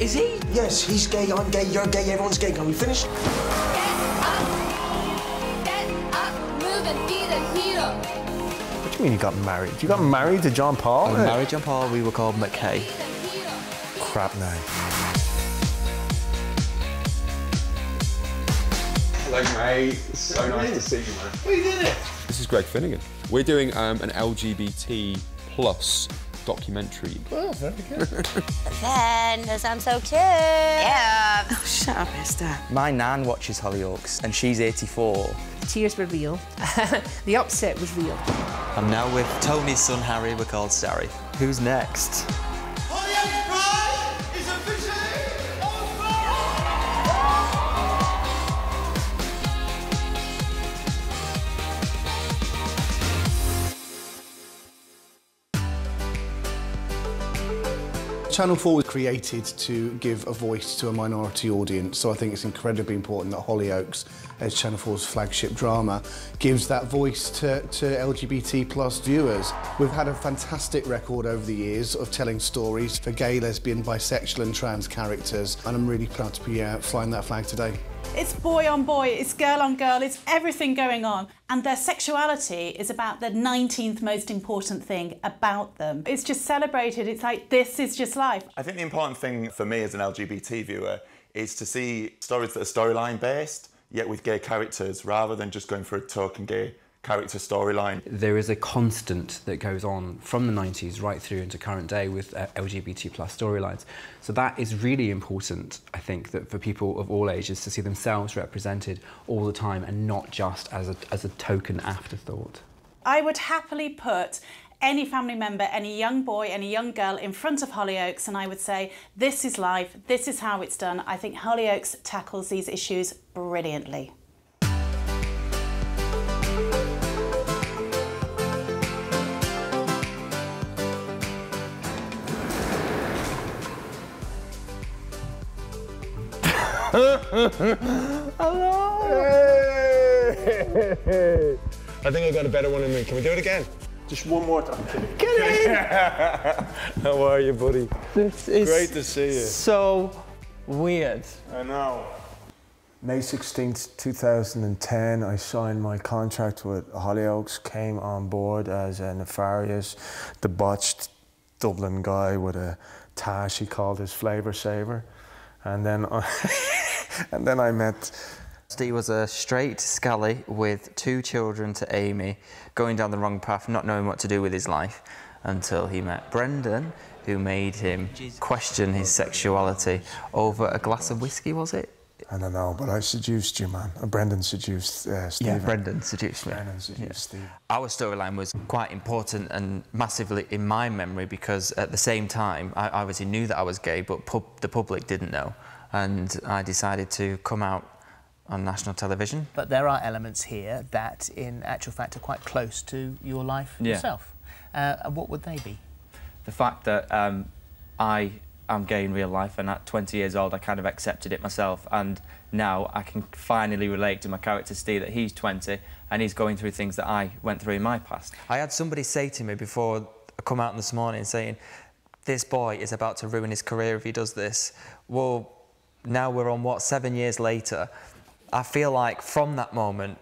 Is he? Yes, he's gay, I'm gay, you're gay, everyone's gay. Can we finish? Get up, move and be the hero. What do you mean you got married? You got married to John Paul? I married John Paul, we were called McKay. Crap name. Hello, mate. So nice to see you, man. What are you doing? This is Greg Finnegan. We're doing an LGBT plus documentary. Oh, very good. Then, because I'm so cute. Yeah. Oh, shut up, Esther. My nan watches Hollyoaks and she's 84. The tears were real. The upset was real. I'm now with Tony's son Harry, we're called Sarry. Who's next? Hollyoaks Pride is officially Channel 4 was created to give a voice to a minority audience, so I think it's incredibly important that Hollyoaks, as Channel 4's flagship drama, gives that voice to LGBT plus viewers. We've had a fantastic record over the years of telling stories for gay, lesbian, bisexual and trans characters, and I'm really proud to be flying that flag today. It's boy on boy, it's girl on girl, it's everything going on. And their sexuality is about the 19th most important thing about them. It's just celebrated, it's like, this is just life. I think the important thing for me as an LGBT viewer is to see stories that are storyline based, yet with gay characters, rather than just going for a token gay character storyline. There is a constant that goes on from the 90s right through into current day with LGBT plus storylines. So that is really important, I think, that for people of all ages to see themselves represented all the time and not just as a token afterthought. I would happily put any family member, any young boy, any young girl in front of Hollyoaks and I would say, this is life, this is how it's done. I think Hollyoaks tackles these issues brilliantly. Hello! Hey. I think I got a better one in me. Can we do it again? Just one more time. Get in! How are you, buddy? This is great to see you. So weird. I know. May 16th, 2010, I signed my contract with Hollyoaks, came on board as a nefarious, debauched Dublin guy with a tash he called his flavour saver. And then I met... He was a straight scally with 2 children to Amy, going down the wrong path, not knowing what to do with his life, until he met Brendan, who made him question his sexuality over a glass of whiskey, was it? I don't know, but I seduced you, man. Brendan seduced Stephen. Yeah, Brendan seduced me. Brendan seduced Steve. Our storyline was quite important and massively in my memory because at the same time, I obviously knew that I was gay, but the public didn't know. And I decided to come out on national television. But there are elements here that, in actual fact, are quite close to your life yourself. And what would they be? The fact that I am gay in real life, and at 20 years old I kind of accepted it myself, and now I can finally relate to my character Steve, that he's 20 and he's going through things that I went through in my past. I had somebody say to me before I come out this morning saying, this boy is about to ruin his career if he does this. Well, now we're on, what, 7 years later. I feel like from that moment,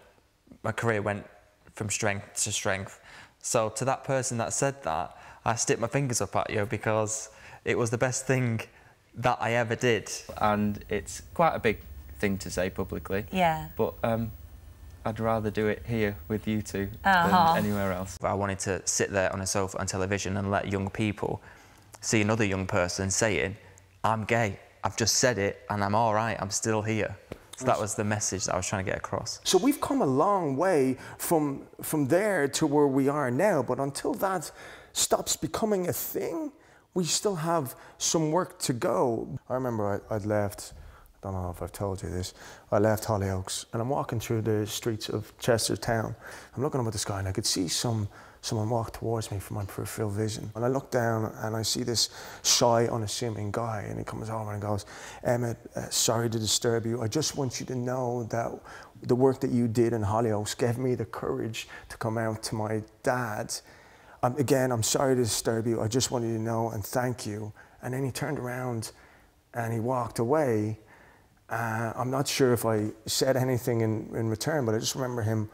my career went from strength to strength. So to that person that said that, I stick my fingers up at you because it was the best thing that I ever did. And it's quite a big thing to say publicly. Yeah. But I'd rather do it here with you two than anywhere else. I wanted to sit there on a sofa on television and let young people see another young person saying, I'm gay, I've just said it and I'm all right, I'm still here. So that was the message that I was trying to get across. So we've come a long way from there to where we are now, but until that stops becoming a thing, we still have some work to go. I remember I'd left, I don't know if I've told you this, I left Hollyoaks and I'm walking through the streets of Chestertown. I'm looking up at the sky and I could see someone walk towards me from my peripheral vision. And I look down and I see this shy, unassuming guy, and he comes over and goes, Emmett, sorry to disturb you. I just want you to know that the work that you did in Hollyoaks gave me the courage to come out to my dad. Again, I'm sorry to disturb you. I just want you to know and thank you. And then he turned around and he walked away. I'm not sure if I said anything in return, but I just remember him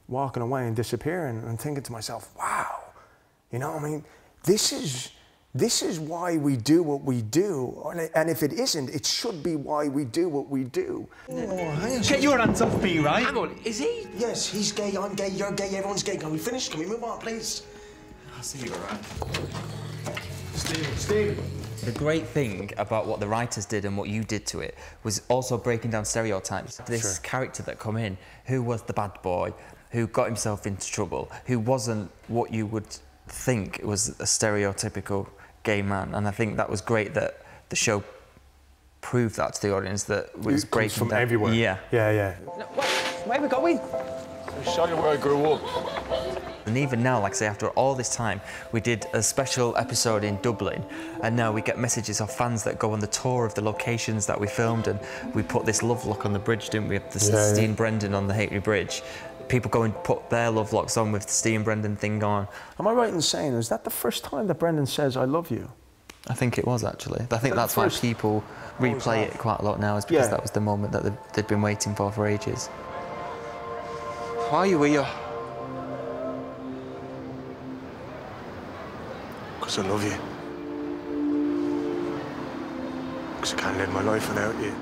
walking away and disappearing, and thinking to myself, wow, you know, I mean, this is why we do what we do, and if it isn't, it should be why we do what we do. Oh, hang on. Get your hands off me, right? Hang on, is he? Yes, he's gay, I'm gay, you're gay, everyone's gay. Can we finish? Can we move on, please? I'll see you around. Steve. The great thing about what the writers did and what you did to it was also breaking down stereotypes. This character that come in, who was the bad boy, who got himself into trouble, who wasn't what you would think was a stereotypical gay man, and I think that was great that the show proved that to the audience, that was breaking from down. everywhere. Yeah. Yeah. Where are we going? I'll show you where I grew up. And even now, like I say, after all this time, we did a special episode in Dublin, and now we get messages of fans that go on the tour of the locations that we filmed, and we put this love lock on the bridge, didn't we? The Steve Brendan on the Hateley Bridge. People go and put their love locks on with the Steve Brendan thing on. Am I right in saying, is that the first time that Brendan says, I love you? I think it was, actually. I think that's why people replay it quite a lot now, is because that was the moment that they'd been waiting for ages. Why are you here? Because I love you. Because I can't live my life without you.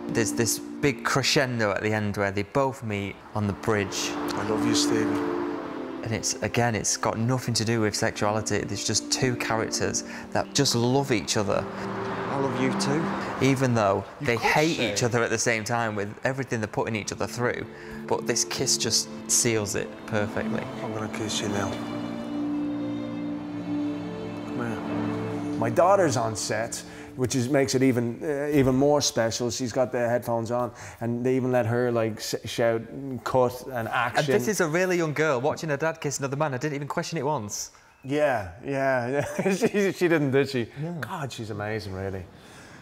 There's this big crescendo at the end where they both meet on the bridge. I love you, Stephen. And it's got nothing to do with sexuality. There's just two characters that just love each other. I love you too. Even though they hate each other at the same time with everything they're putting each other through. But this kiss just seals it perfectly. I'm gonna kiss you now. Come here. My daughter's on set, which makes it even more special. She's got the headphones on, and they even let her like shout, cut, and action. And this is a really young girl watching her dad kiss another man. I didn't even question it once. Yeah. She didn't, did she? Yeah. God, she's amazing, really.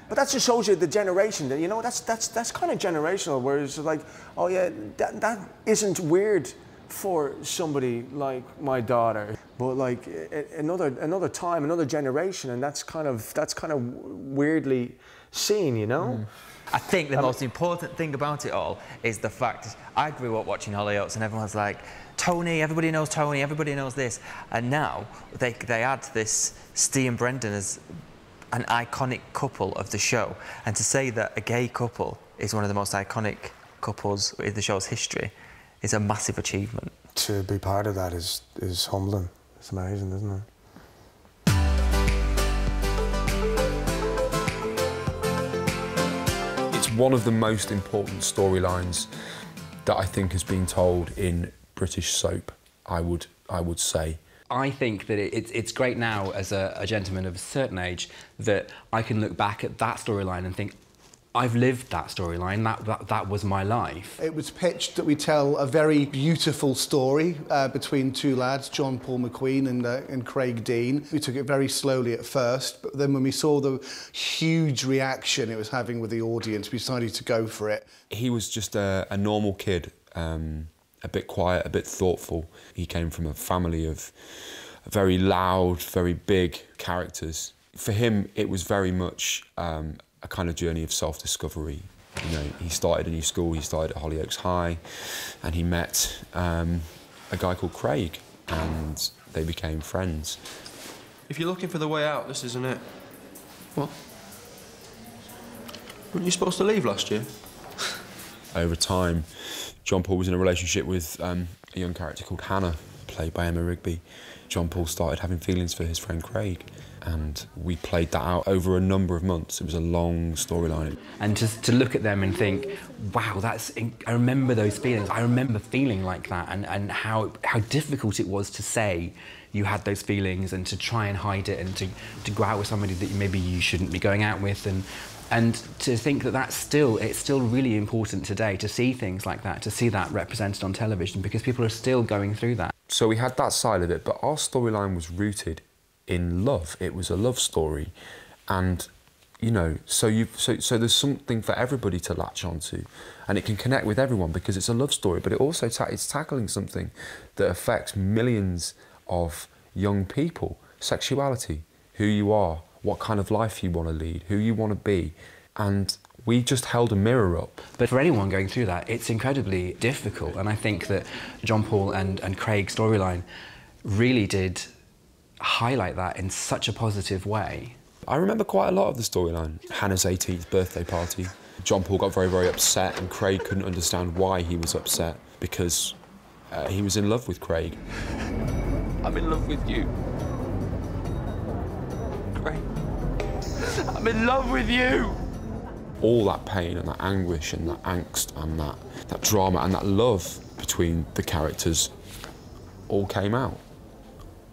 But that just shows you the generation. That, you know, that's kind of generational. Whereas, like, oh yeah, that isn't weird for somebody like my daughter, but like another time, another generation, and that's kind of weirdly seen, you know. I think the most important thing about it all is the fact I grew up watching Hollyoaks, and everyone's like, Tony, everybody knows Tony, everybody knows this, and now they add this Steve and Brendan as an iconic couple of the show, and to say that a gay couple is one of the most iconic couples in the show's history is a massive achievement. To be part of that is humbling. It's amazing, isn't it? It's one of the most important storylines that I think has been told in British soap, I would say. I think that it's great now, as a gentleman of a certain age, that I can look back at that storyline and think, I've lived that storyline, that was my life. It was pitched that we tell a very beautiful story between two lads, John Paul McQueen and Craig Dean. We took it very slowly at first, but then when we saw the huge reaction it was having with the audience, we decided to go for it. He was just a normal kid, a bit quiet, a bit thoughtful. He came from a family of very loud, very big characters. For him, it was very much a kind of journey of self-discovery. You know, he started a new school, he started at Hollyoaks High, and he met a guy called Craig, and they became friends. If you're looking for the way out, this isn't it. What? Weren't you supposed to leave last year? Over time, John Paul was in a relationship with a young character called Hannah, played by Emma Rigby. John Paul started having feelings for his friend Craig, and we played that out over a number of months. It was a long storyline. And just to look at them and think, wow, I remember those feelings. I remember feeling like that, and how difficult it was to say you had those feelings and to try and hide it, and to go out with somebody that maybe you shouldn't be going out with, and to think that it's still really important today to see things like that, to see that represented on television, because people are still going through that. So we had that side of it, but our storyline was rooted in love. It was a love story, and you know, so there's something for everybody to latch onto, and it can connect with everyone because it's a love story, but it also it's tackling something that affects millions of young people: sexuality, who you are, what kind of life you want to lead, who you want to be. And we just held a mirror up. But for anyone going through that, it's incredibly difficult. And I think that John Paul and Craig's storyline really did highlight that in such a positive way. I remember quite a lot of the storyline. Hannah's 18th birthday party. John Paul got very, very upset, and Craig couldn't understand why he was upset, because he was in love with Craig. I'm in love with you. Craig, I'm in love with you. All that pain and that anguish and that angst and that drama and that love between the characters all came out.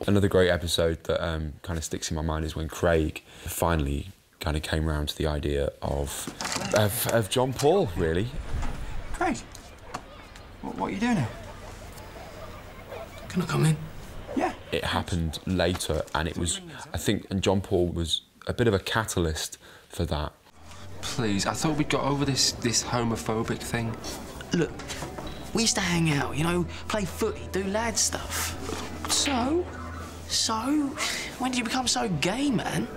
Another great episode that kind of sticks in my mind is when Craig finally kind of came around to the idea of John Paul, really. Craig, what are you doing now? Can I come in? Yeah. It happened later, and it was, I think, and John Paul was a bit of a catalyst for that. Please, I thought we'd got over this homophobic thing. Look, we used to hang out, you know, play footy, do lad stuff. So, when did you become so gay, man?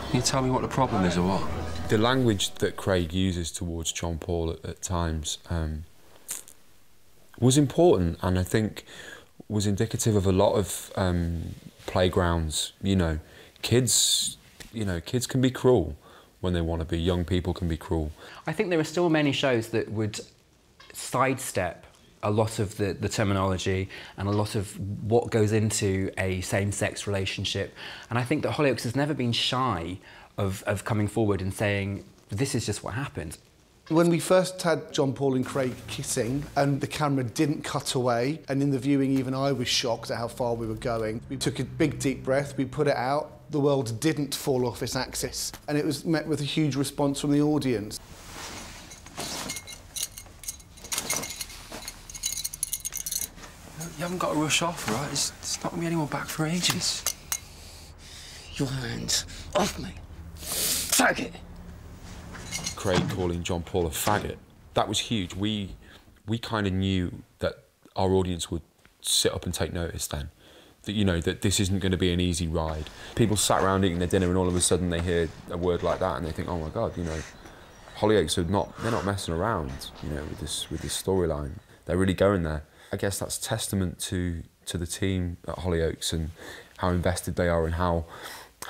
Can you tell me what the problem is or what? The language that Craig uses towards John Paul at times was important, and I think was indicative of a lot of playgrounds. You know, kids can be cruel when they want to be. Young people can be cruel. I think there are still many shows that would sidestep a lot of the terminology and a lot of what goes into a same-sex relationship. And I think that Hollyoaks has never been shy of coming forward and saying, this is just what happened. When we first had John Paul and Craig kissing and the camera didn't cut away, and in the viewing even I was shocked at how far we were going, we took a big deep breath, we put it out, the world didn't fall off its axis, and it was met with a huge response from the audience. You haven't got to rush off, right? There's not going to be anyone back for ages. Your hands off me. Faggot! Craig calling John Paul a faggot, that was huge. We kind of knew that our audience would sit up and take notice then. That, you know, that this isn't going to be an easy ride. People sat around eating their dinner and all of a sudden they hear a word like that and they think, oh my God, you know, Hollyoaks they're not messing around, you know, with this storyline. They're really going there. I guess that's testament to the team at Hollyoaks and how invested they are and how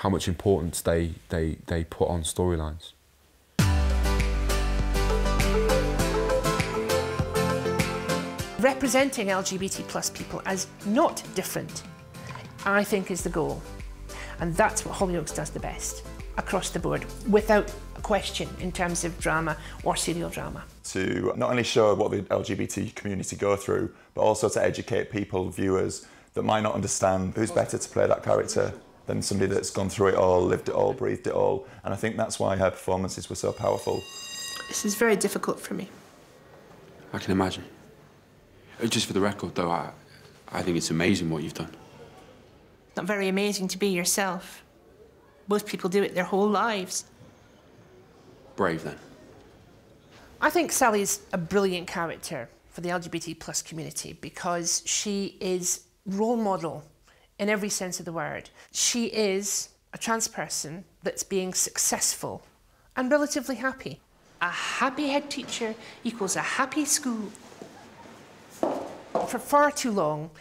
much importance they put on storylines. Representing LGBT plus people as not different, I think, is the goal. And that's what Hollyoaks does the best, across the board, without a question, in terms of drama or serial drama. To not only show what the LGBT community go through, but also to educate people, viewers, that might not understand who's better to play that character than somebody that's gone through it all, lived it all, breathed it all. And I think that's why her performances were so powerful. This is very difficult for me. I can imagine. Just for the record, though, I think it's amazing what you've done. Not very amazing to be yourself. Most people do it their whole lives. Brave, then. I think Sally's a brilliant character for the LGBT plus community because she is role model in every sense of the word. She is a trans person that's being successful and relatively happy. A happy head teacher equals a happy school. For far too long,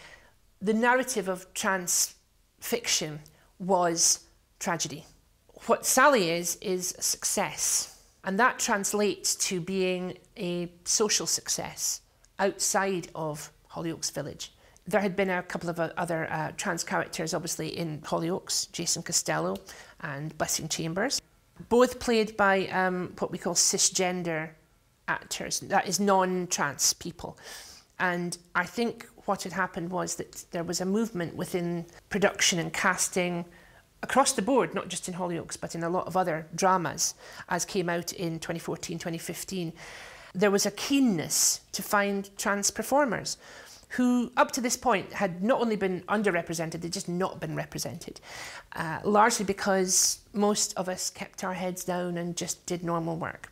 the narrative of trans fiction was tragedy. What Sally is success, and that translates to being a social success outside of Hollyoaks Village. There had been a couple of other trans characters, obviously, in Hollyoaks, Jason Costello and Blessing Chambers, both played by what we call cisgender actors, that is non-trans people. And I think what had happened was that there was a movement within production and casting across the board, not just in Hollyoaks, but in a lot of other dramas, as came out in 2014, 2015. There was a keenness to find trans performers who, up to this point, had not only been underrepresented, they'd just not been represented, largely because most of us kept our heads down and just did normal work.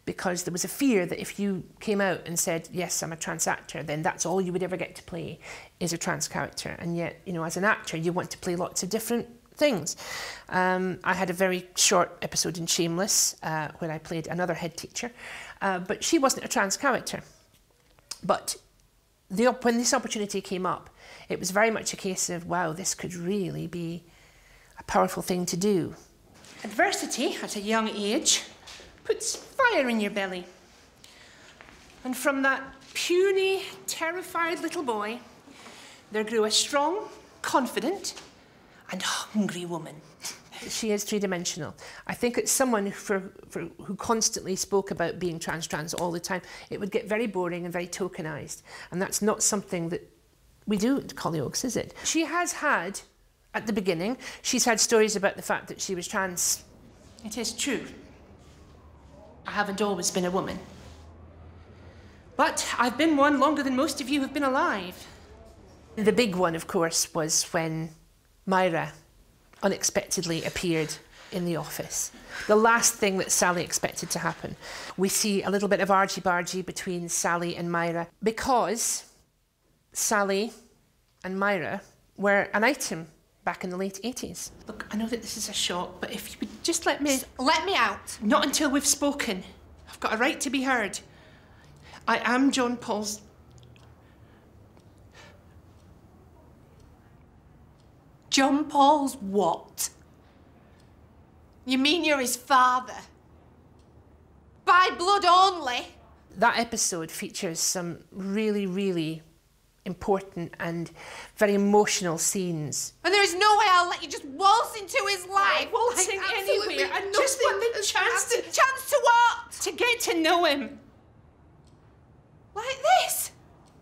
Because there was a fear that if you came out and said, yes, I'm a trans actor, then that's all you would ever get to play is a trans character. And yet, you know, as an actor, you want to play lots of different things. I had a very short episode in Shameless where I played another head teacher, but she wasn't a trans character. But when this opportunity came up, it was very much a case of, wow, this could really be a powerful thing to do. Adversity at a young age puts fire in your belly. And from that puny, terrified little boy, there grew a strong, confident, and hungry woman. She is three-dimensional. I think it's someone who constantly spoke about being trans all the time. It would get very boring and very tokenised. And that's not something that we do at Hollyoaks, is it? She has had, at the beginning, she's had stories about the fact that she was trans. It is true. I haven't always been a woman. But I've been one longer than most of you have been alive. The big one, of course, was when Myra unexpectedly appeared in the office. The last thing that Sally expected to happen. We see a little bit of argy-bargy between Sally and Myra because Sally and Myra were an item back in the late 80s. Look, I know that this is a shock, but if you would just let me... Let me out. Not until we've spoken. I've got a right to be heard. I am John Paul's... John Paul's what? You mean you're his father? By blood only? That episode features some really, really important and very emotional scenes. And there is no way I'll let you just waltz into his life. Waltzing anywhere and just want the chance to... Chance to what? To get to know him. Like this?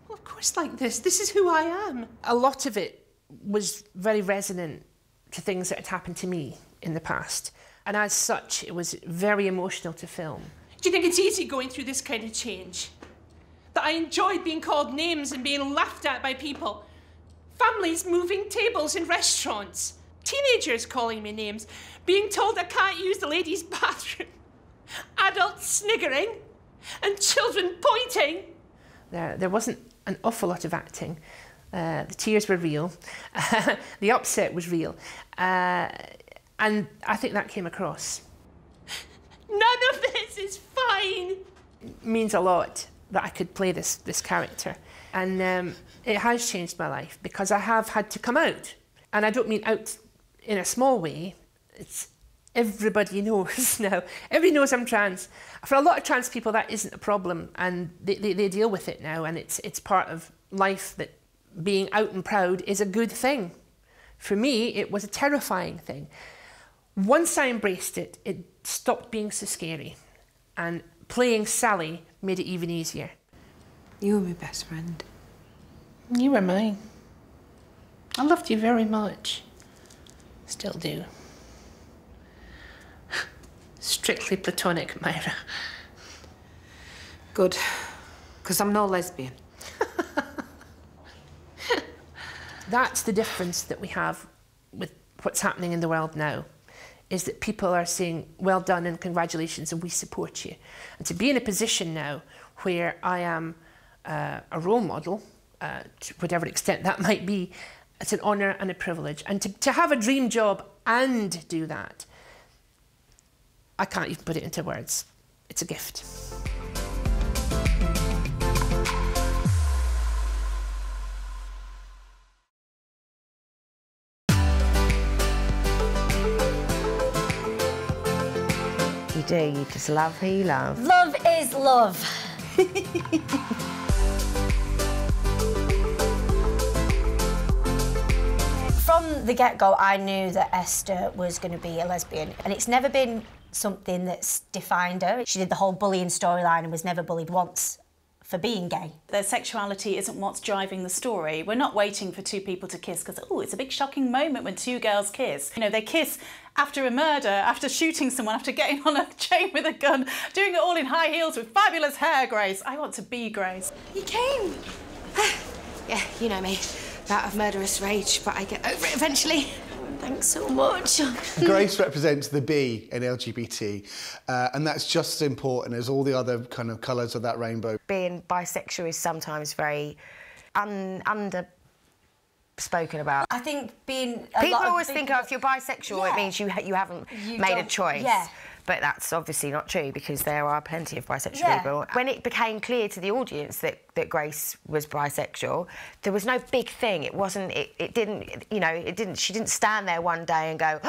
Well, of course like this. This is who I am. A lot of it was very resonant to things that had happened to me in the past. And as such, it was very emotional to film. Do you think it's easy going through this kind of change? That I enjoyed being called names and being laughed at by people. Families moving tables in restaurants. Teenagers calling me names. Being told I can't use the ladies' bathroom. Adults sniggering. And children pointing. There wasn't an awful lot of acting. The tears were real. The upset was real. And I think that came across. None of this is fine. It means a lot that I could play this character. And it has changed my life because I have had to come out. And I don't mean out in a small way. It's everybody knows now. Everybody knows I'm trans. For a lot of trans people, that isn't a problem, and they deal with it now, and it's part of life that being out and proud is a good thing. For me, it was a terrifying thing. Once I embraced it, it stopped being so scary, and playing Sally made it even easier. You were my best friend. You were mine. I loved you very much. Still do. Strictly platonic, Myra. Good, because I'm no lesbian. That's the difference that we have with what's happening in the world now, is that people are saying, well done and congratulations and we support you. And to be in a position now where I am a role model, to whatever extent that might be, it's an honour and a privilege. And to have a dream job and do that, I can't even put it into words. It's a gift. You do, you just love who you love. Love is love. From the get-go, I knew that Esther was going to be a lesbian, and it's never been something that's defined her. She did the whole bullying storyline and was never bullied once for being gay. Their sexuality isn't what's driving the story. We're not waiting for two people to kiss because, oh, it's a big shocking moment when two girls kiss. You know, they kiss after a murder, after shooting someone, after getting on a chain with a gun, doing it all in high heels with fabulous hair, Grace. I want to be Grace. You came. Yeah, you know me. Out of murderous rage, but I get over it eventually. Thanks so much. Grace represents the B in LGBT, and that's just as important as all the other kind of colours of that rainbow. Being bisexual is sometimes very understood spoken about. I think being... People always think, oh, if you're bisexual, it means you haven't made a choice. Yeah. But that's obviously not true, because there are plenty of bisexual people. When it became clear to the audience that Grace was bisexual, there was no big thing. It wasn't... It didn't... You know, it didn't... She didn't stand there one day and go,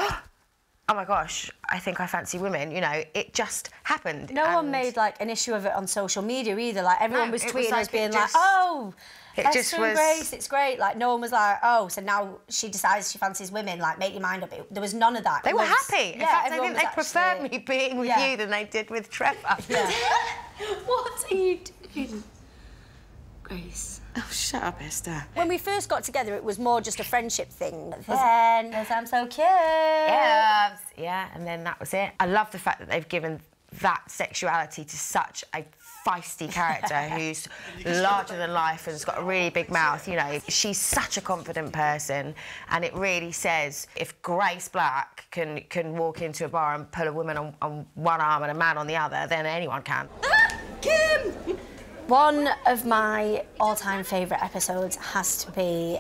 oh my gosh, I think I fancy women. You know, it just happened. No one made, like, an issue of it on social media either. Like, everyone was tweeting like us being like, oh... It Esther just and was... Grace, it's great. Like, no one was like, oh, so now she decides she fancies women. Like, make your mind up. There was none of that. They were happy. In fact, I think they preferred actually... me being with you than they did with Trevor. Yeah. What are you doing, Grace? Oh, shut up, Esther. When we first got together, it was more just a friendship thing. Then, because I'm so cute. Yeah, and then that was it. I love the fact that they've given that sexuality to such a feisty character who's larger than life and has got a really big mouth. You know, she's such a confident person, and it really says if Grace Black can walk into a bar and pull a woman on one arm and a man on the other, then anyone can. Kim! One of my all-time favourite episodes has to be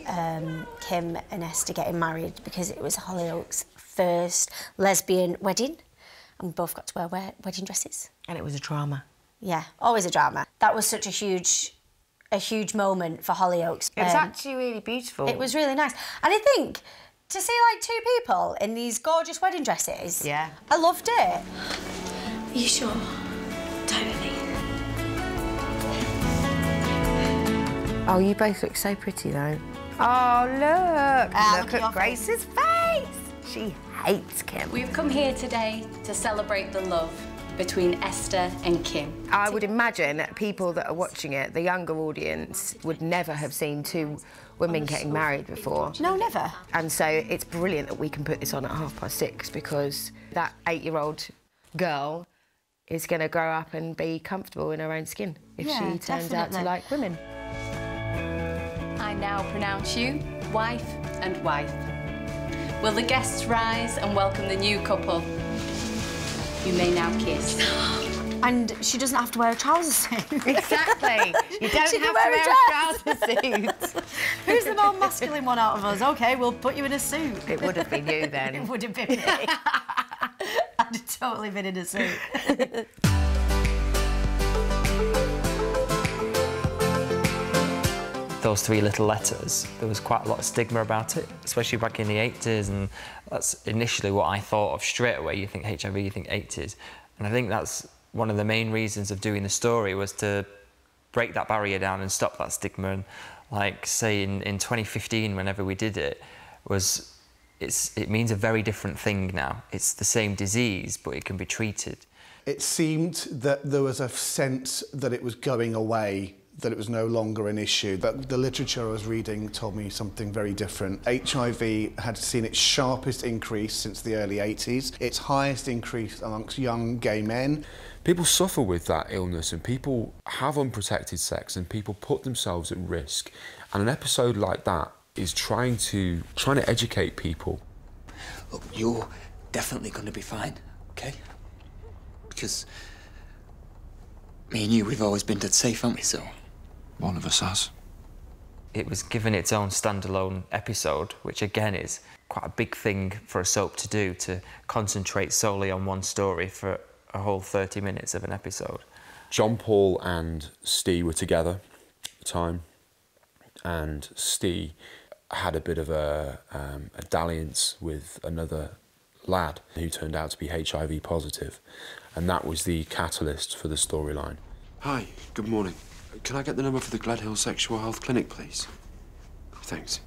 Kim and Esther getting married, because it was Hollyoaks' first lesbian wedding, and we both got to wear wedding dresses. And it was a drama. Yeah, always a drama. That was such a huge moment for Hollyoaks. It was actually really beautiful. It was really nice. And I think to see, like, two people in these gorgeous wedding dresses, yeah, I loved it. Are you sure? Totally. Oh, you both look so pretty, though. Oh, look at Grace's face. She hates Kim. We've come here today to celebrate the love between Esther and Kim. I would imagine that people that are watching it, the younger audience, would never have seen two women getting married before. No, never. And so it's brilliant that we can put this on at 6:30, because that 8-year-old girl is going to grow up and be comfortable in her own skin if she turns out to like women. I now pronounce you wife and wife. Will the guests rise and welcome the new couple? You may now kiss. And she doesn't have to wear a trouser suit. Exactly. You don't have to wear a trouser suit. Who's the more masculine one out of us? OK, we'll put you in a suit. It would have been you then. It would have been me. I'd have totally been in a suit. Those 3 little letters, there was quite a lot of stigma about it, especially back in the 80s, and that's initially what I thought of straight away. You think HIV, you think 80s. And I think that's one of the main reasons of doing the story, was to break that barrier down and stop that stigma. And like, say, in 2015, whenever we did it, it means a very different thing now. It's the same disease, but it can be treated. It seemed that there was a sense that it was going away, that it was no longer an issue. But the literature I was reading told me something very different. HIV had seen its sharpest increase since the early 80s, its highest increase amongst young gay men. People suffer with that illness, and people have unprotected sex, and people put themselves at risk. And an episode like that is trying to educate people. Look, you're definitely going to be fine, okay? Because me and you, we've always been dead safe, haven't we, so? One of us has. It was given its own standalone episode, which again is quite a big thing for a soap to do, to concentrate solely on one story for a whole 30 minutes of an episode. John Paul and Steve were together at the time, and Steve had a bit of a dalliance with another lad who turned out to be HIV positive, and that was the catalyst for the storyline. Hi, good morning. Can I get the number for the Gledhill Sexual Health Clinic, please? Thanks.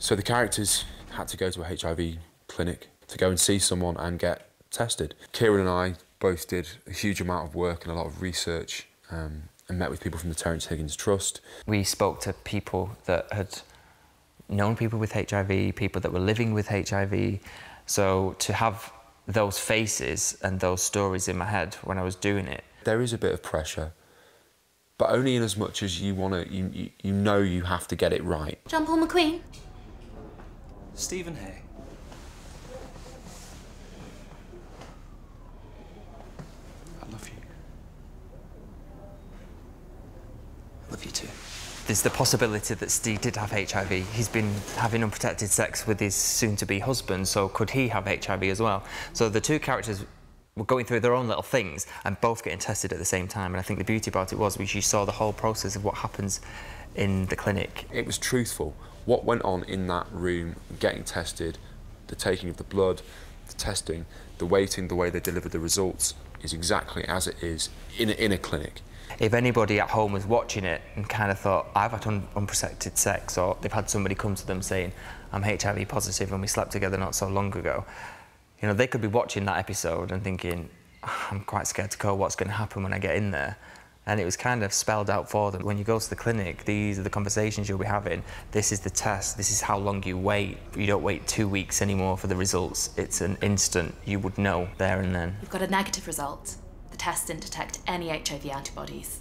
So the characters had to go to a HIV clinic to go and see someone and get tested. Kieron and I both did a huge amount of work and a lot of research, and met with people from the Terence Higgins Trust. We spoke to people that had known people with HIV, people that were living with HIV. So to have those faces and those stories in my head when I was doing it. There is a bit of pressure, but only in as much as you know you have to get it right. John Paul McQueen? Stephen here. I love you. I love you too. There's the possibility that Steve did have HIV. He's been having unprotected sex with his soon-to-be husband, so could he have HIV as well? So the two characters were going through their own little things and both getting tested at the same time. And I think the beauty about it was you saw the whole process of what happens in the clinic. It was truthful. What went on in that room, getting tested, the taking of the blood, the testing, the waiting, the way they delivered the results, is exactly as it is in a clinic. If anybody at home was watching it and kind of thought, I've had unprotected sex, or they've had somebody come to them saying, I'm HIV positive and we slept together not so long ago, you know, they could be watching that episode and thinking, I'm quite scared to go, what's going to happen when I get in there? And it was kind of spelled out for them. When you go to the clinic, these are the conversations you'll be having. This is the test. This is how long you wait. You don't wait 2 weeks anymore for the results. It's an instant. You would know there and then. We've got a negative result. The test didn't detect any HIV antibodies.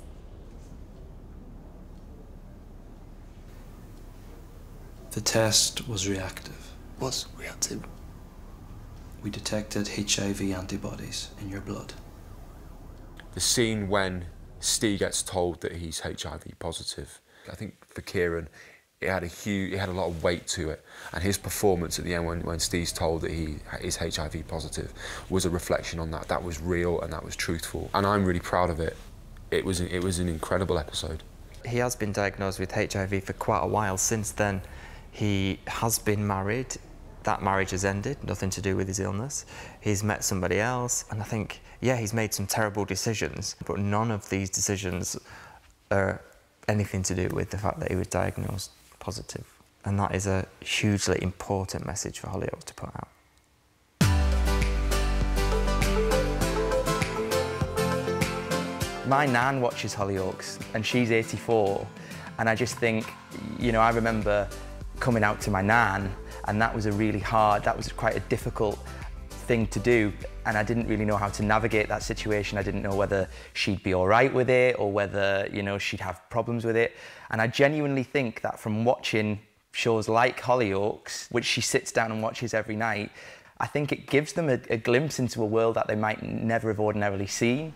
The test was reactive. Was reactive? We detected HIV antibodies in your blood. The scene when Steve gets told that he's HIV positive, I think for Kieron, it had a lot of weight to it, and his performance at the end when Steve's told that he is HIV positive was a reflection on that. That was real and that was truthful, and I'm really proud of it. It was an incredible episode. He has been diagnosed with HIV for quite a while. Since then, he has been married. That marriage has ended, nothing to do with his illness. He's met somebody else, and I think, yeah, he's made some terrible decisions, but none of these decisions are anything to do with the fact that he was diagnosed positive. And that is a hugely important message for Hollyoaks to put out. My nan watches Hollyoaks, and she's 84, and I just think, you know, I remember coming out to my nan, and that was quite a difficult thing to do, and I didn't really know how to navigate that situation. I didn't know whether she'd be all right with it or whether, you know, she'd have problems with it. And I genuinely think that from watching shows like Hollyoaks, which she sits down and watches every night, I think it gives them a glimpse into a world that they might never have ordinarily seen.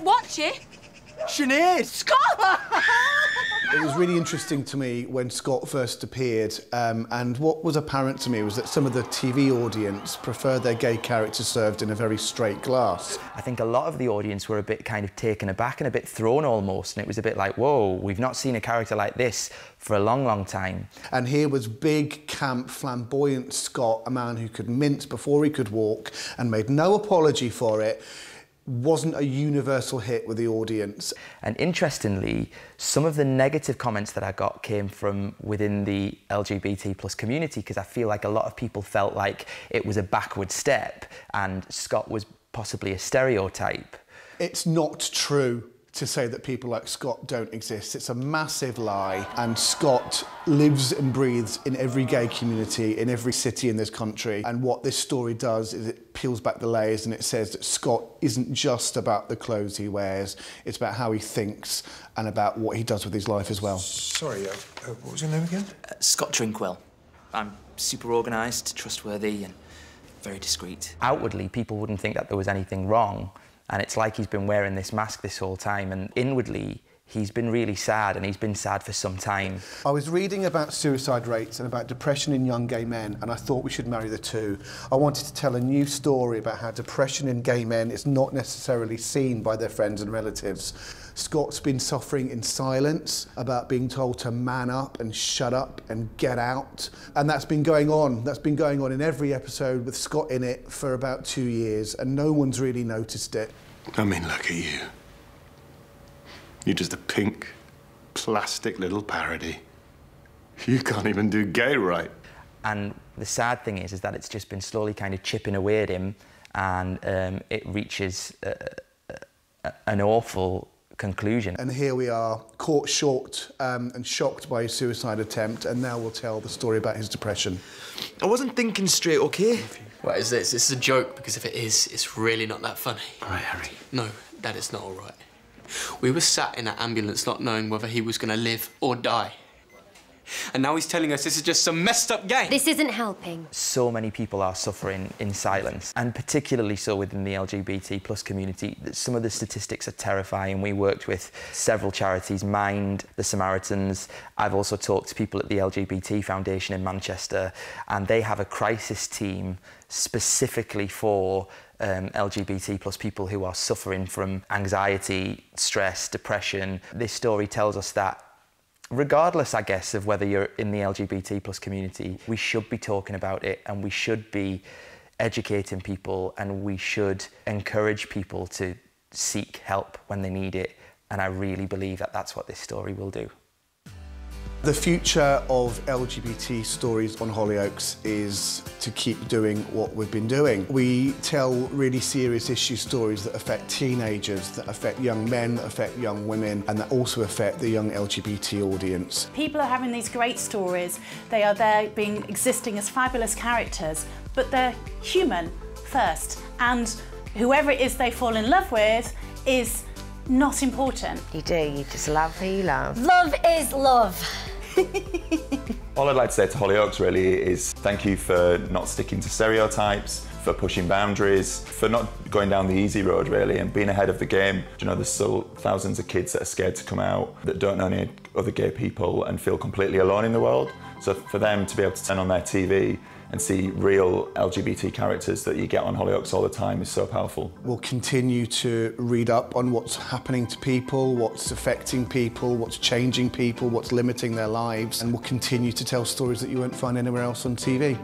Watch it! Sinead! Scott! It was really interesting to me when Scott first appeared, and what was apparent to me was that some of the TV audience prefer their gay character served in a very straight glass. I think a lot of the audience were a bit kind of taken aback and a bit thrown almost, and it was a bit like, whoa, we've not seen a character like this for a long, long time. And here was big, camp, flamboyant Scott, a man who could mince before he could walk and made no apology for it. Wasn't a universal hit with the audience. And interestingly, some of the negative comments that I got came from within the LGBT plus community, because I feel like a lot of people felt like it was a backward step and Scott was possibly a stereotype. It's not true to say that people like Scott don't exist. It's a massive lie, and Scott lives and breathes in every gay community, in every city in this country. And what this story does is it peels back the layers and it says that Scott isn't just about the clothes he wears, it's about how he thinks and about what he does with his life as well. Sorry, what was your name again? Scott Drinkwell. I'm super organised, trustworthy and very discreet. Outwardly, people wouldn't think that there was anything wrong, and it's like he's been wearing this mask this whole time, and inwardly, he's been really sad, and he's been sad for some time. I was reading about suicide rates and about depression in young gay men, and I thought we should marry the two. I wanted to tell a new story about how depression in gay men is not necessarily seen by their friends and relatives. Scott's been suffering in silence about being told to man up and shut up and get out. And that's been going on. That's been going on in every episode with Scott in it for about 2 years, and no one's really noticed it. I mean, look at you. You're just a pink, plastic little parody. You can't even do gay right. And the sad thing is that it's just been slowly kind of chipping away at him, and it reaches an awful conclusion. And here we are, caught short and shocked by his suicide attempt, and now we'll tell the story about his depression. I wasn't thinking straight, okay? What is this? This is a joke, because if it is, it's really not that funny. All right, Harry. No, Dad, it's not all right. We were sat in an ambulance not knowing whether he was going to live or die. And now he's telling us this is just some messed up game. This isn't helping. So many people are suffering in silence, and particularly so within the LGBT plus community. Some of the statistics are terrifying. We worked with several charities, Mind, the Samaritans. I've also talked to people at the LGBT Foundation in Manchester, and they have a crisis team specifically for LGBT plus people who are suffering from anxiety, stress, depression. This story tells us that regardless, I guess, of whether you're in the LGBT plus community, we should be talking about it, and we should be educating people, and we should encourage people to seek help when they need it. And I really believe that that's what this story will do. The future of LGBT stories on Hollyoaks is to keep doing what we've been doing. We tell really serious issue stories that affect teenagers, that affect young men, that affect young women, and that also affect the young LGBT audience. People are having these great stories. They are there existing as fabulous characters, but they're human first. And whoever it is they fall in love with is not important. You do, you just love who you love. Love is love. All I'd like to say to Hollyoaks really is thank you for not sticking to stereotypes, for pushing boundaries, for not going down the easy road really and being ahead of the game. You know, there's still thousands of kids that are scared to come out, that don't know any other gay people and feel completely alone in the world. So for them to be able to turn on their TV and see real LGBT characters that you get on Hollyoaks all the time is so powerful. We'll continue to read up on what's happening to people, what's affecting people, what's changing people, what's limiting their lives, and we'll continue to tell stories that you won't find anywhere else on TV.